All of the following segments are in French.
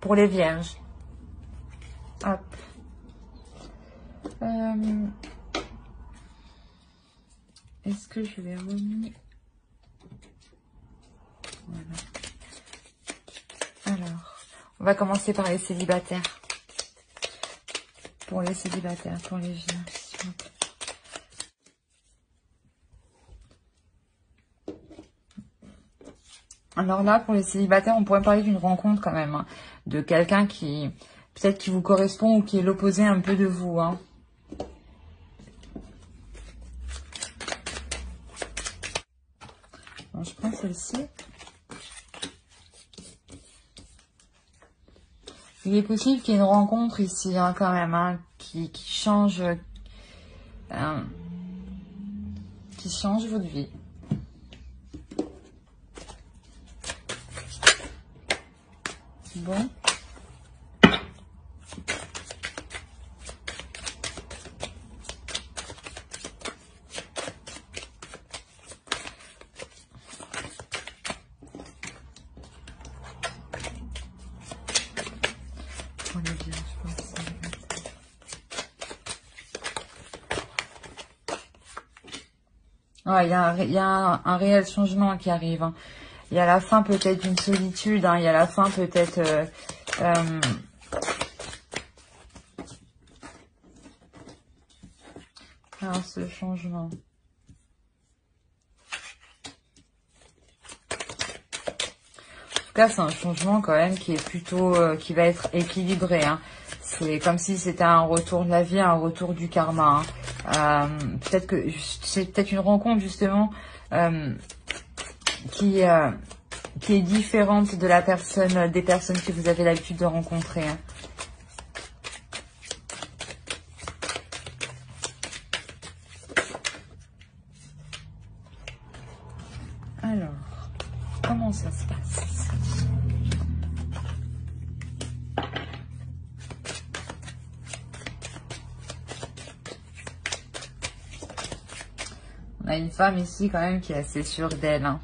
pour les vierges. Hop. Est-ce que je vais remis? Voilà. Alors, on va commencer par les célibataires. Pour les célibataires, pour les vierges. Alors là, pour les célibataires, on pourrait parler d'une rencontre quand même, hein, de quelqu'un qui, peut-être qui vous correspond ou qui est l'opposé un peu de vous. Hein. Bon, je prends celle-ci. Il est possible qu'il y ait une rencontre ici, hein, quand même, hein, qui change votre vie. Bon. Ouais, il y a un réel changement qui arrive. Hein. Il y a la fin peut-être d'une solitude. Hein. Il y a la fin peut-être... alors, ce changement. En tout cas, c'est un changement quand même qui est plutôt... qui va être équilibré. Hein. C'est comme si c'était un retour de la vie, un retour du karma. Hein. Peut-être que c'est peut-être une rencontre justement qui est différente de la personne, des personnes que vous avez l'habitude de rencontrer. Hein. Alors, comment ça se passe? On a une femme ici quand même qui est assez sûre d'elle. Hein.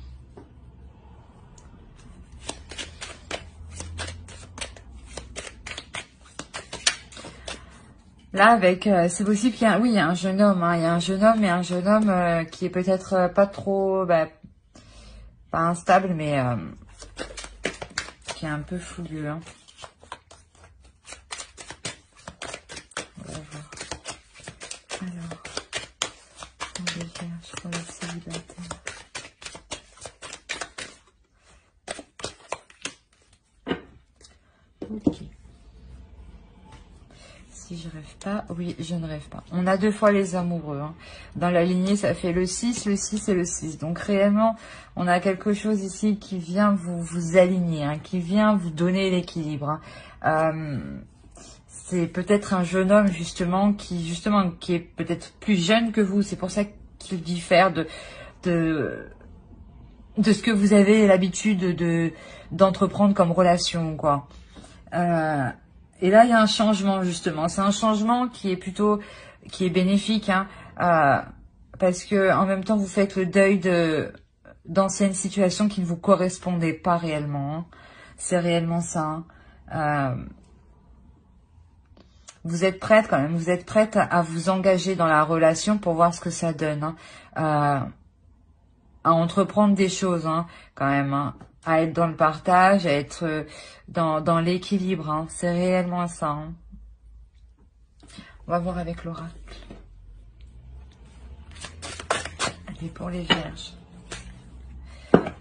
Là, avec, c'est possible qu'il y a, oui, il y a un jeune homme. Hein, il y a un jeune homme et un jeune homme qui est peut-être pas trop, pas instable, mais qui est un peu fougueux. Hein. On va voir. Alors, on va faire pour les célibataires. Ok. Si je rêve pas, oui, je ne rêve pas. On a deux fois les amoureux. Hein. Dans la lignée, ça fait le 6 et le 6. Donc réellement, on a quelque chose ici qui vient vous aligner, hein, qui vient vous donner l'équilibre. Hein. C'est peut-être un jeune homme justement qui est peut-être plus jeune que vous. C'est pour ça qu'il diffère de ce que vous avez l'habitude d'entreprendre comme relation, quoi. Et là, il y a un changement, justement. C'est un changement qui est bénéfique, hein, parce que en même temps, vous faites le deuil d'anciennes situations qui ne vous correspondaient pas réellement. Hein. C'est réellement ça. Hein. Vous êtes prête quand même. Vous êtes prête à vous engager dans la relation pour voir ce que ça donne. Hein. À entreprendre des choses, hein, quand même. Hein. À être dans le partage, à être dans l'équilibre. Hein. C'est réellement ça. Hein. On va voir avec l'oracle. Allez, pour les vierges.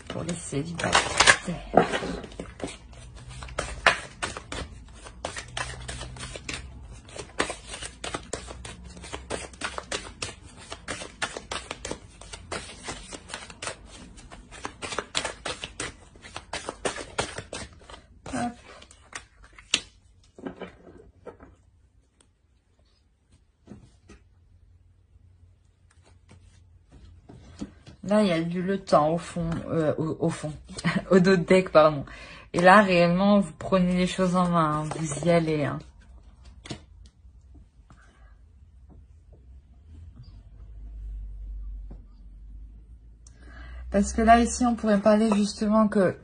Pour les célibataires. Là, il y a le temps au fond, au dos de deck, pardon. Et là, réellement, vous prenez les choses en main, hein, vous y allez. Hein. Parce que là, ici, on pourrait parler justement que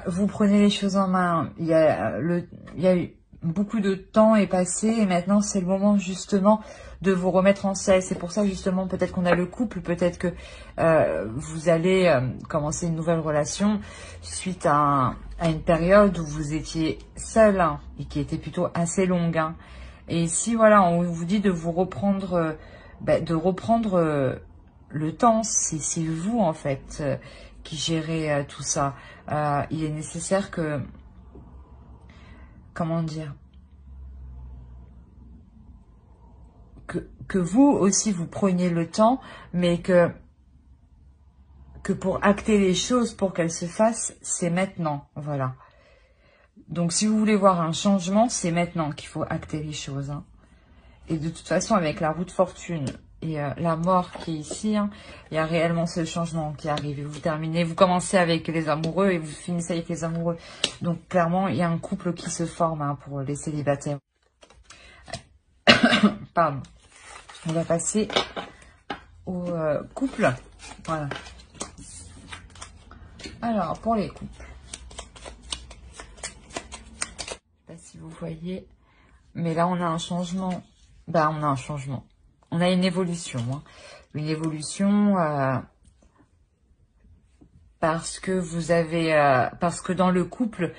Vous prenez les choses en main. Il y a eu beaucoup de temps est passé et maintenant c'est le moment justement de vous remettre en selle. C'est pour ça justement peut-être qu'on a le couple, peut-être que vous allez commencer une nouvelle relation suite à une période où vous étiez seul hein, et qui était plutôt assez longue. Hein. Et ici voilà, on vous dit de vous reprendre, le temps. C'est vous en fait qui gérez tout ça. Il est nécessaire que, comment dire, que vous aussi vous preniez le temps, mais que pour acter les choses, pour qu'elles se fassent, c'est maintenant, voilà. Donc si vous voulez voir un changement, c'est maintenant qu'il faut acter les choses. Hein. Et de toute façon, avec la roue de fortune et la mort qui est ici, hein, il y a réellement ce changement qui arrive. Et vous terminez, vous commencez avec les amoureux et vous finissez avec les amoureux. Donc clairement, il y a un couple qui se forme hein, pour les célibataires. Pardon. On va passer au couple. Voilà. Alors, pour les couples. Je sais pas si vous voyez. Mais là, on a un changement. Bah, on a un changement. On a une évolution. Hein. Une évolution parce que vous avez... parce que dans le couple,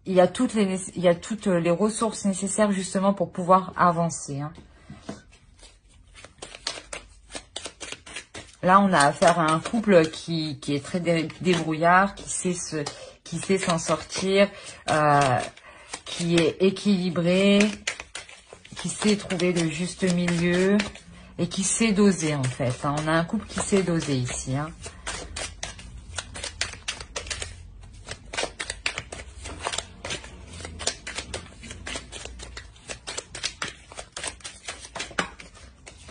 il y a toutes les ressources nécessaires justement pour pouvoir avancer. Hein. Là, on a affaire à un couple qui est très débrouillard, qui sait s'en sortir, qui est équilibré, qui sait trouver le juste milieu et qui sait doser en fait. Hein. On a un couple qui sait doser ici. Hein.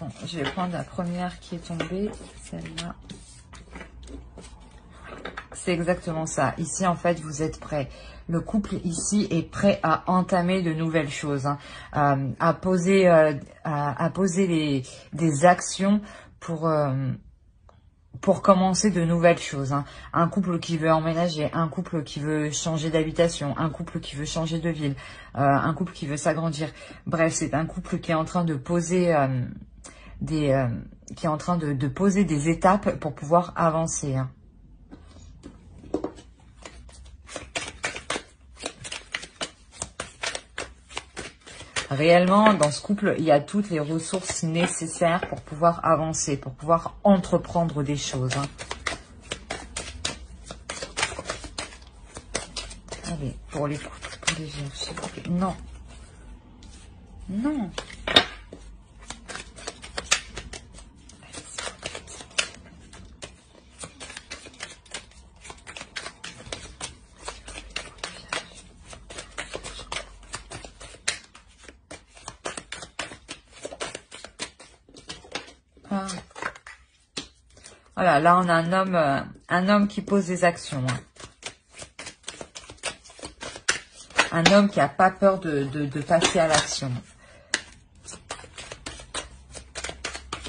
Bon, je vais prendre la première qui est tombée, celle-là. C'est exactement ça. Ici, en fait, vous êtes prêts. Le couple ici est prêt à entamer de nouvelles choses, hein, à poser des actions pour commencer de nouvelles choses. Hein. Un couple qui veut emménager, un couple qui veut changer d'habitation, un couple qui veut changer de ville, un couple qui veut s'agrandir. Bref, c'est un couple qui est en train de poser de poser des étapes pour pouvoir avancer. Hein. Réellement, dans ce couple, il y a toutes les ressources nécessaires pour pouvoir avancer, pour pouvoir entreprendre des choses. Hein. Allez, pour les couples, pour les vierges. Non. Non. Ah. Voilà, là on a un homme qui pose des actions. Hein. Un homme qui n'a pas peur de passer à l'action.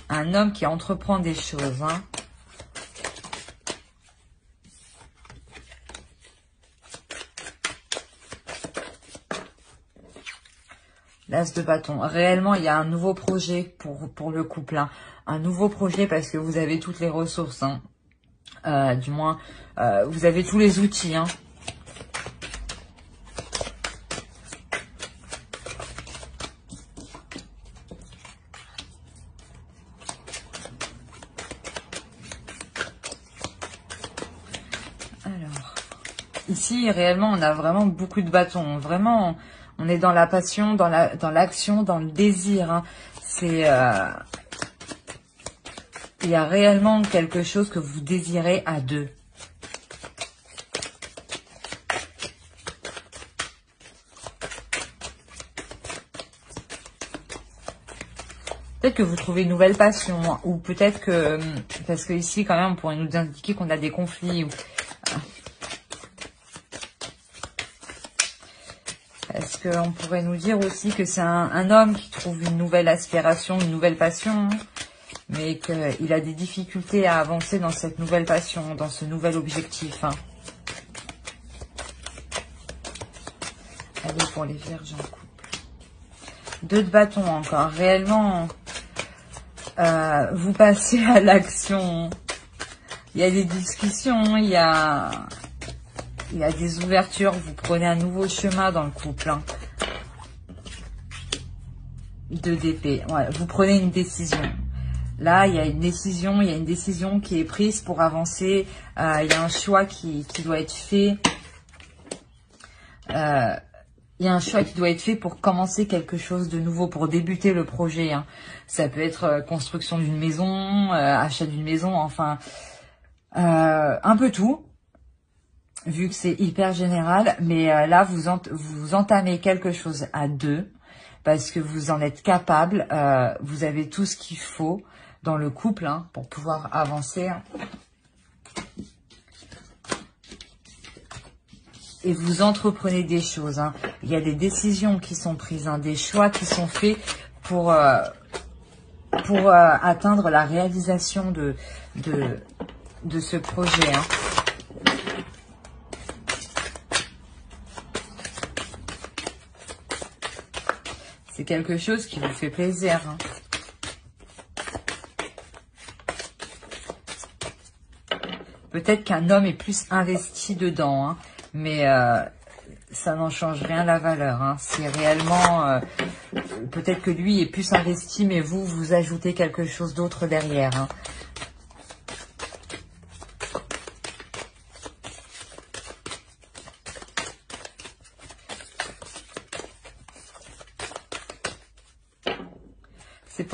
Un homme qui entreprend des choses. Hein. L'as de bâton. Réellement, il y a un nouveau projet pour le couple. Hein. Un nouveau projet parce que vous avez toutes les ressources. Hein. Du moins, vous avez tous les outils. Hein. Alors, ici, réellement, on a vraiment beaucoup de bâtons. Vraiment, on est dans la passion, dans l'action, dans le désir. Hein. C'est... il y a réellement quelque chose que vous désirez à deux. Peut-être que vous trouvez une nouvelle passion, hein, ou peut-être que... Parce que ici, quand même, on pourrait nous indiquer qu'on a des conflits. Ou... Est-ce qu'on pourrait nous dire aussi que c'est un homme qui trouve une nouvelle aspiration, une nouvelle passion, hein, mais qu'il a des difficultés à avancer dans cette nouvelle passion, dans ce nouvel objectif. Hein. Allez, pour les vierges en couple. 2 de bâton encore. Réellement, vous passez à l'action. Il y a des discussions, il y a des ouvertures. Vous prenez un nouveau chemin dans le couple. Hein. 2 d'épée. Ouais, vous prenez une décision. Là, il y a une décision qui est prise pour avancer. Il y a un choix qui doit être fait. Il y a un choix qui doit être fait pour commencer quelque chose de nouveau, pour débuter le projet. Hein. Ça peut être construction d'une maison, achat d'une maison, enfin, un peu tout, vu que c'est hyper général. Mais là, vous entamez quelque chose à 2, parce que vous en êtes capable. Vous avez tout ce qu'il faut dans le couple hein, pour pouvoir avancer. Et vous entreprenez des choses. Hein. Il y a des décisions qui sont prises, hein, des choix qui sont faits pour atteindre la réalisation de ce projet. Hein. C'est quelque chose qui vous fait plaisir. Hein. Peut-être qu'un homme est plus investi dedans, hein, mais ça n'en change rien la valeur. Hein. C'est réellement... peut-être que lui est plus investi, mais vous ajoutez quelque chose d'autre derrière. Hein.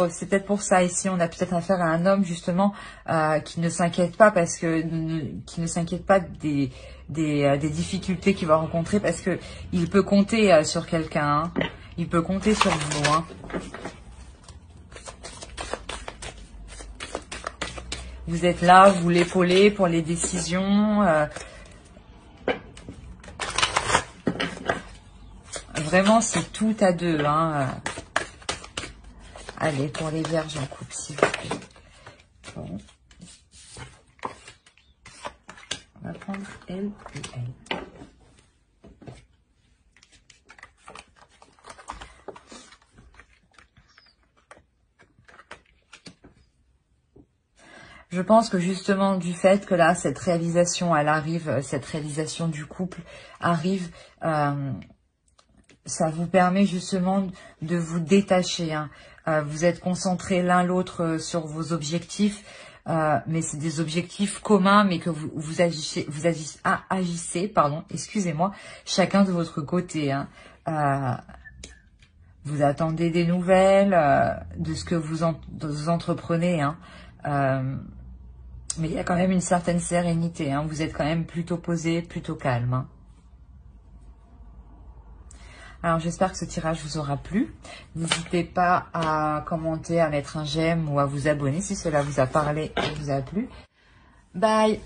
C'est peut-être pour ça ici, on a peut-être affaire à un homme justement qui ne s'inquiète pas qui ne s'inquiète pas des difficultés qu'il va rencontrer parce que il peut compter sur quelqu'un, hein. Il peut compter sur vous. Hein. Vous êtes là, vous l'épaulez pour les décisions. Vraiment, c'est tout à 2. Hein. Allez, pour les vierges en couple, s'il vous plaît. Bon. On va prendre elle et elle. Je pense que justement, du fait que là, cette réalisation, elle arrive, cette réalisation du couple arrive, ça vous permet justement de vous détacher. Hein. Vous êtes concentrés l'un l'autre sur vos objectifs, mais c'est des objectifs communs, mais que vous agissez, pardon, excusez-moi, chacun de votre côté. Hein. Vous attendez des nouvelles de ce que vous entreprenez. Hein. Mais il y a quand même une certaine sérénité. Hein. Vous êtes quand même plutôt posé, plutôt calme. Hein. Alors, j'espère que ce tirage vous aura plu. N'hésitez pas à commenter, à mettre un j'aime ou à vous abonner si cela vous a parlé et vous a plu. Bye!